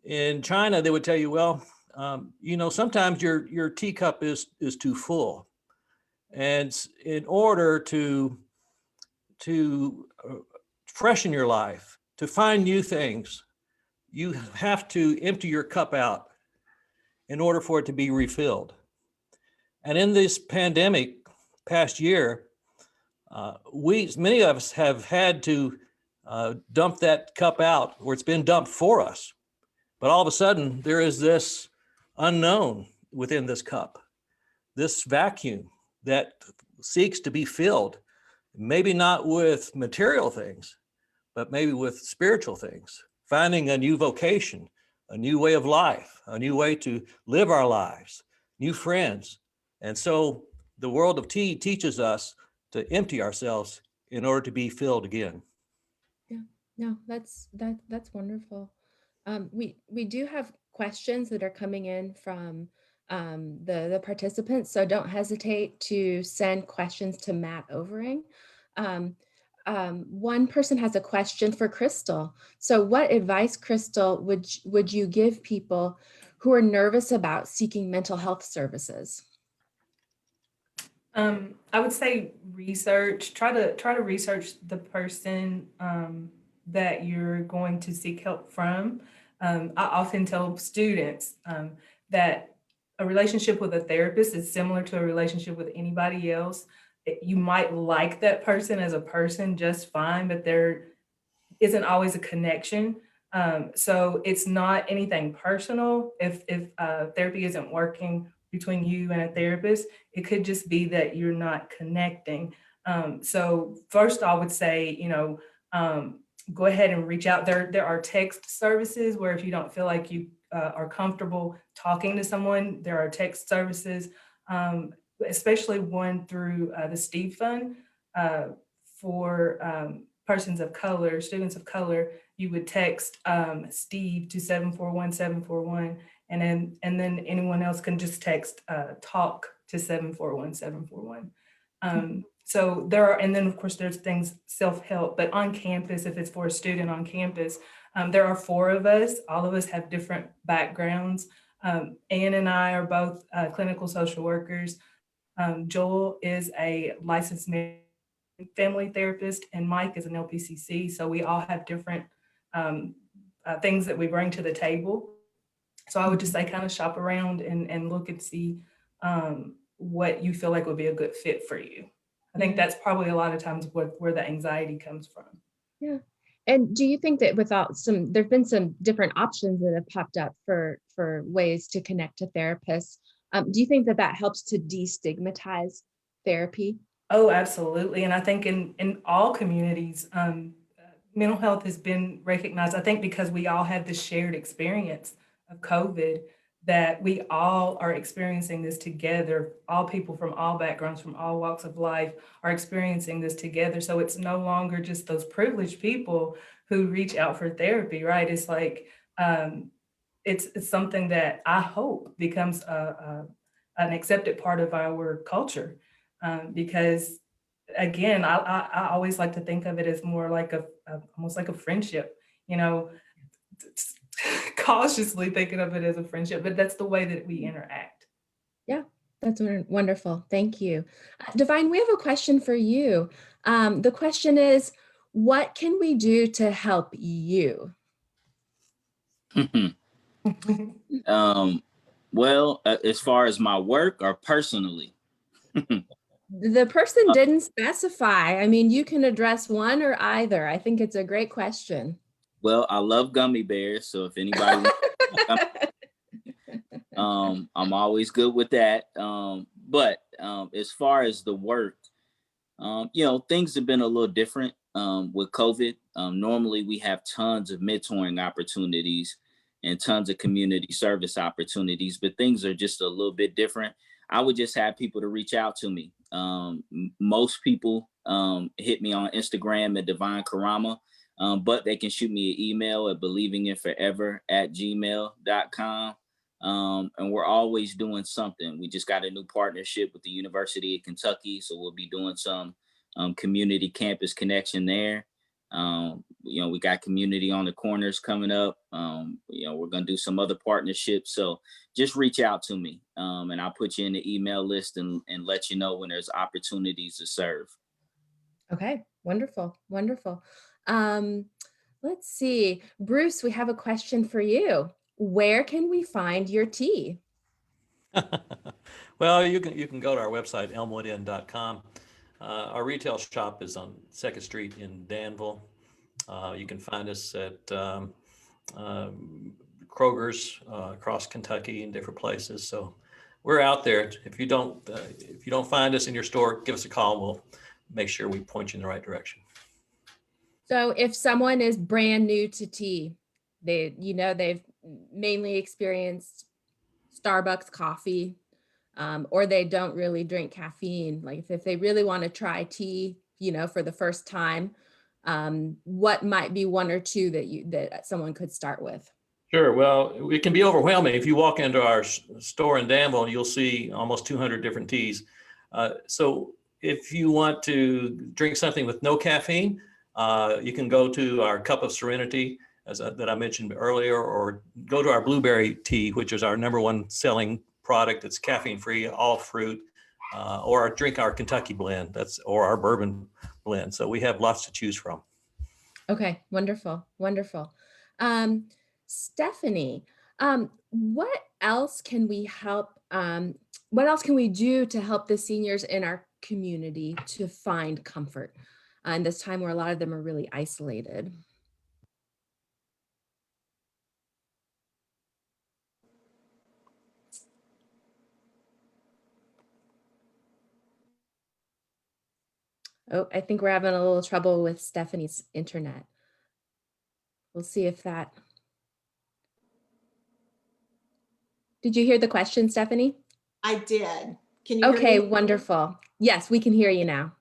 in China, they would tell you, well, sometimes your teacup is too full, and in order to freshen your life, to find new things, you have to empty your cup out in order for it to be refilled. And in this pandemic past year, many of us have had to dump that cup out, or it's been dumped for us. But all of a sudden, there is this unknown within this cup, this vacuum that seeks to be filled, maybe not with material things, but maybe with spiritual things, finding a new vocation, a new way of life, a new way to live our lives, new friends. And so the world of tea teaches us to empty ourselves in order to be filled again. Yeah, no, that's wonderful. We do have questions that are coming in from the participants, so don't hesitate to send questions to Matt Overing. One person has a question for Crystal. So what advice, Crystal, would you give people who are nervous about seeking mental health services? I would say research. Try to research the person that you're going to seek help from. I often tell students that a relationship with a therapist is similar to a relationship with anybody else. You might like that person as a person just fine, but there isn't always a connection. So it's not anything personal. If therapy isn't working between you and a therapist, it could just be that you're not connecting. So first I would say, go ahead and reach out. There are text services where if you don't feel like you are comfortable talking to someone, there are text services, especially one through the Steve Fund for persons of color, students of color. You would text Steve to 741-741, and then anyone else can just text talk to 741-741. So there are, and then of course there's things self-help, but on campus, if it's for a student on campus, there are 4 of us. All of us have different backgrounds. Ann and I are both clinical social workers. Joel is a licensed family therapist, and Mike is an LPCC. So we all have different things that we bring to the table. So I would just say kind of shop around and look and see what you feel like would be a good fit for you. I think that's probably a lot of times where the anxiety comes from. Yeah. And do you think that there've been some different options that have popped up for ways to connect to therapists? Do you think that helps to destigmatize therapy? Oh, absolutely. And I think in all communities, mental health has been recognized, I think because we all had this shared experience of COVID, that we all are experiencing this together. All people from all backgrounds, from all walks of life are experiencing this together. So it's no longer just those privileged people who reach out for therapy, right? It's like, it's something that I hope becomes an accepted part of our culture, because again, I always like to think of it as more like almost like a friendship, you know, cautiously thinking of it as a friendship, but that's the way that we interact. Yeah, that's wonderful. Thank you. Divine, we have a question for you. The question is, what can we do to help you? Well, as far as my work or personally? The person didn't specify. I mean, you can address one or either. I think it's a great question. Well, I love gummy bears, so if anybody I'm always good with that. But as far as the work, things have been a little different with COVID. Normally, we have tons of mentoring opportunities and tons of community service opportunities, but things are just a little bit different. I would just have people to reach out to me. Most people hit me on Instagram at Divine Karama, but they can shoot me an email at believinginforever@gmail.com. And we're always doing something. We just got a new partnership with the University of Kentucky, so we'll be doing some community campus connection there. We got community on the corners coming up. We're gonna do some other partnerships. So just reach out to me, and I'll put you in the email list and let you know when there's opportunities to serve. Okay, wonderful, wonderful. Let's see, Bruce, we have a question for you. Where can we find your tea? Well, you can go to our website, elmwoodinn.com. Our retail shop is on 2nd Street in Danville. You can find us at Kroger's across Kentucky and different places. So we're out there. If you don't find us in your store, give us a call. We'll make sure we point you in the right direction. So if someone is brand new to tea, they've mainly experienced Starbucks coffee, or they don't really drink caffeine. Like if they really want to try tea, for the first time, what might be one or two that someone could start with? Sure. Well, it can be overwhelming. If you walk into our store in Danville, you'll see almost 200 different teas. So if you want to drink something with no caffeine, you can go to our Cup of Serenity that I mentioned earlier, or go to our blueberry tea, which is our #1 selling product. It's caffeine-free, all fruit, or drink our Kentucky blend, or our bourbon blend. So we have lots to choose from. Okay, wonderful, wonderful. Stephanie, what else can we do to help the seniors in our community to find comfort in this time where a lot of them are really isolated? Oh, I think we're having a little trouble with Stephanie's internet. We'll see if that. Did you hear the question, Stephanie? I did. Can you hear me? Okay, wonderful. Yes, we can hear you now.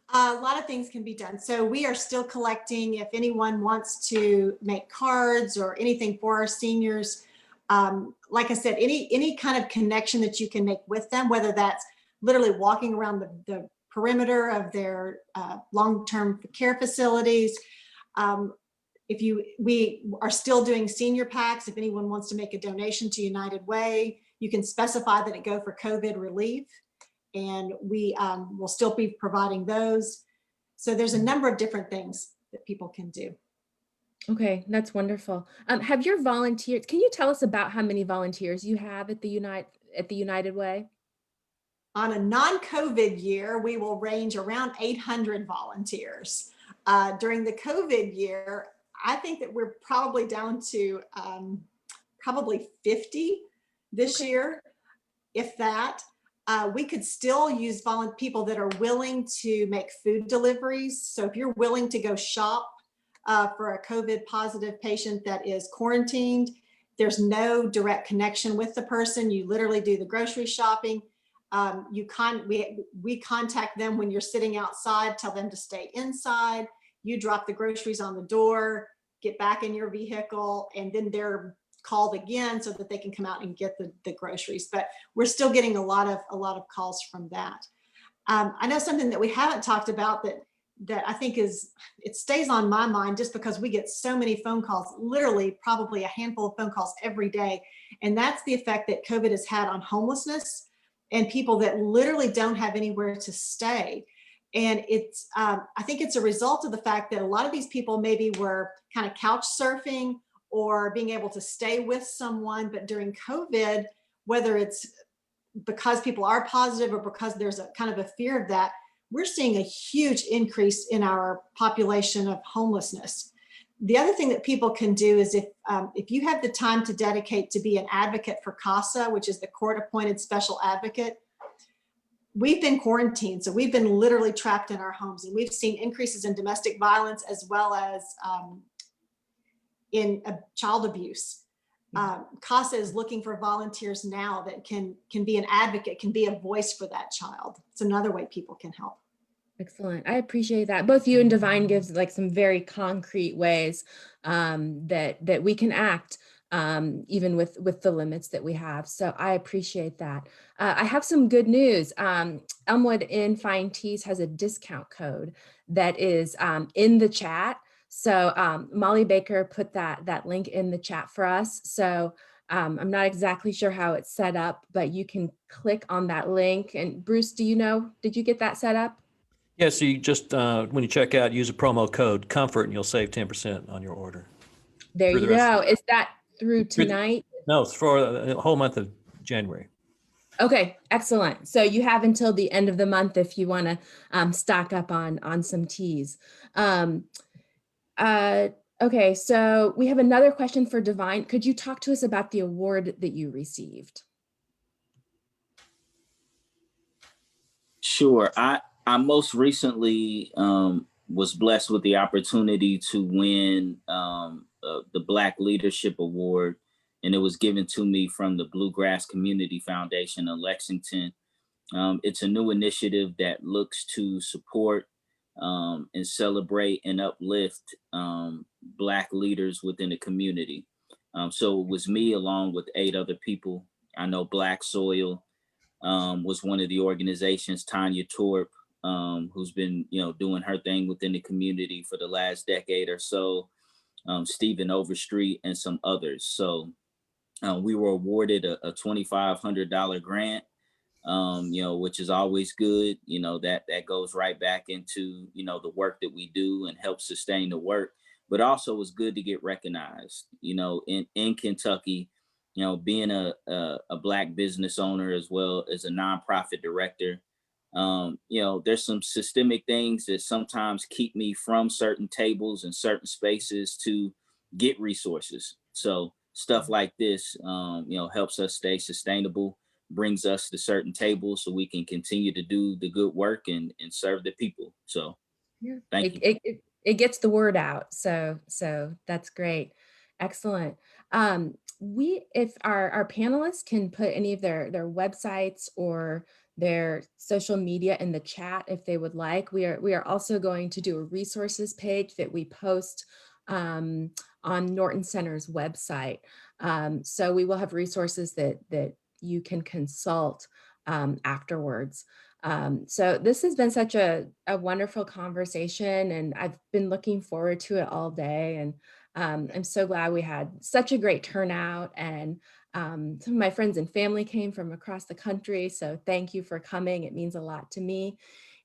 A lot of things can be done. So we are still collecting. If anyone wants to make cards or anything for our seniors, like I said, any kind of connection that you can make with them, whether that's literally walking around the perimeter of their long-term care facilities. We are still doing senior packs. If anyone wants to make a donation to United Way, you can specify that it go for COVID relief, and we will still be providing those. So there's a number of different things that people can do. Okay, that's wonderful. Have your volunteers, can you tell us about how many volunteers you have at the United Way? On a non-COVID year, we will range around 800 volunteers. During the COVID year, I think that we're probably down to probably 50 this year, if that. We could still use people that are willing to make food deliveries. So if you're willing to go shop for a COVID positive patient that is quarantined, there's no direct connection with the person. You literally do the grocery shopping. We contact them when you're sitting outside, tell them to stay inside. You drop the groceries on the door, get back in your vehicle, and then they're called again so that they can come out and get the groceries. But we're still getting a lot of calls from that. I know something that we haven't talked about that I think it stays on my mind just because we get so many phone calls, literally probably a handful of phone calls every day. And that's the effect that COVID has had on homelessness and people that literally don't have anywhere to stay. And it's, I think it's a result of the fact that a lot of these people maybe were kind of couch surfing or being able to stay with someone, but during COVID, whether it's because people are positive or because there's a kind of a fear of that, we're seeing a huge increase in our population of homelessness. The other thing that people can do is if you have the time to dedicate to be an advocate for CASA, which is the court-appointed special advocate, we've been quarantined, so we've been literally trapped in our homes, and we've seen increases in domestic violence as well as in child abuse. CASA is looking for volunteers now that can be an advocate, can be a voice for that child. It's another way people can help. Excellent. I appreciate that. Both you and Divine gives like some very concrete ways that we can act even with the limits that we have. So I appreciate that. I have some good news. Elmwood Inn Fine Teas has a discount code that is in the chat. So Molly Baker put that link in the chat for us. So I'm not exactly sure how it's set up, but you can click on that link. And Bruce, did you get that set up? Yeah, so you just, when you check out, use a promo code COMFORT and you'll save 10% on your order. There you go. Is that through tonight? No, it's for the whole month of January. Okay, excellent. So you have until the end of the month if you want to stock up on some teas. Okay, so we have another question for Divine. Could you talk to us about the award that you received? Sure. I most recently was blessed with the opportunity to win the Black Leadership Award, and it was given to me from the Bluegrass Community Foundation in Lexington. It's a new initiative that looks to support and celebrate and uplift Black leaders within the community. So it was me along with 8 other people. I know Black Soil was one of the organizations, Tanya Torp, who's been, doing her thing within the community for the last decade or so, Stephen Overstreet, and some others. So we were awarded a $2,500 grant, which is always good. That goes right back into, the work that we do and helps sustain the work, but also it's good to get recognized, in Kentucky, being a Black business owner as well as a nonprofit director. There's some systemic things that sometimes keep me from certain tables and certain spaces to get resources. So stuff like this, helps us stay sustainable, brings us to certain tables so we can continue to do the good work and serve the people. So yeah, thank you. It gets the word out. So that's great. Excellent. If our panelists can put any of their websites or their social media in the chat if they would like. We are also going to do a resources page that we post on Norton Center's website. So we will have resources that you can consult afterwards. So this has been such a wonderful conversation, and I've been looking forward to it all day. And I'm so glad we had such a great turnout, and some of my friends and family came from across the country. So thank you for coming. It means a lot to me.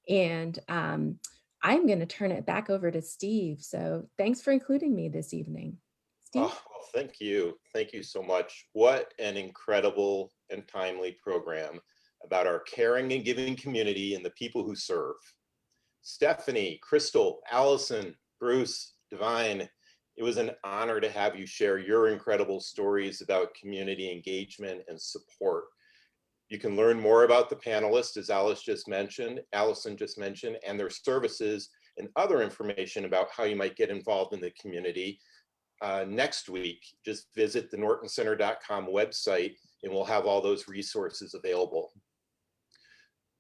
And I'm going to turn it back over to Steve. So thanks for including me this evening. Steve? Oh, well, thank you. Thank you so much. What an incredible and timely program about our caring and giving community and the people who serve. Stephanie, Crystal, Allison, Bruce, Divine, it was an honor to have you share your incredible stories about community engagement and support. You can learn more about the panelists, as Allison just mentioned, and their services and other information about how you might get involved in the community next week. Just visit the nortoncenter.com website and we'll have all those resources available.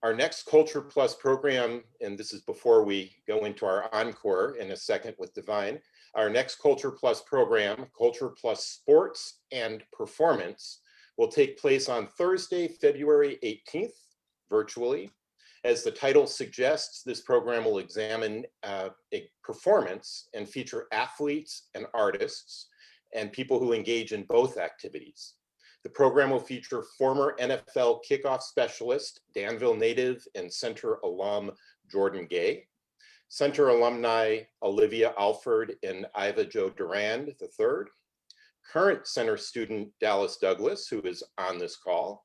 Our next Culture Plus program, and this is before we go into our encore in a second with Divine, our next Culture Plus program, Culture Plus Sports and Performance, will take place on Thursday, February 18th, virtually. As the title suggests, this program will examine a performance and feature athletes and artists and people who engage in both activities. The program will feature former NFL kickoff specialist, Danville native and Center alum Jordan Gay, Center alumni Olivia Alford and Iva Jo Durand III, current Center student Dallas Douglas, who is on this call,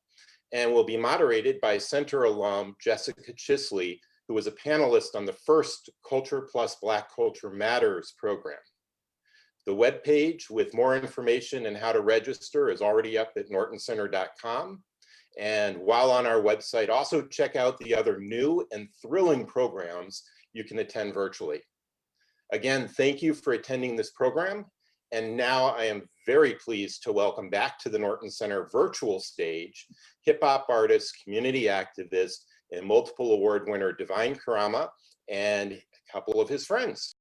and will be moderated by Center alum Jessica Chisley, who was a panelist on the first Culture Plus Black Culture Matters program. The webpage with more information and how to register is already up at nortoncenter.com. And while on our website, also check out the other new and thrilling programs you can attend virtually. Again, thank you for attending this program. And now I am very pleased to welcome back to the Norton Center virtual stage, hip hop artist, community activist, and multiple award winner Divine Karama and a couple of his friends.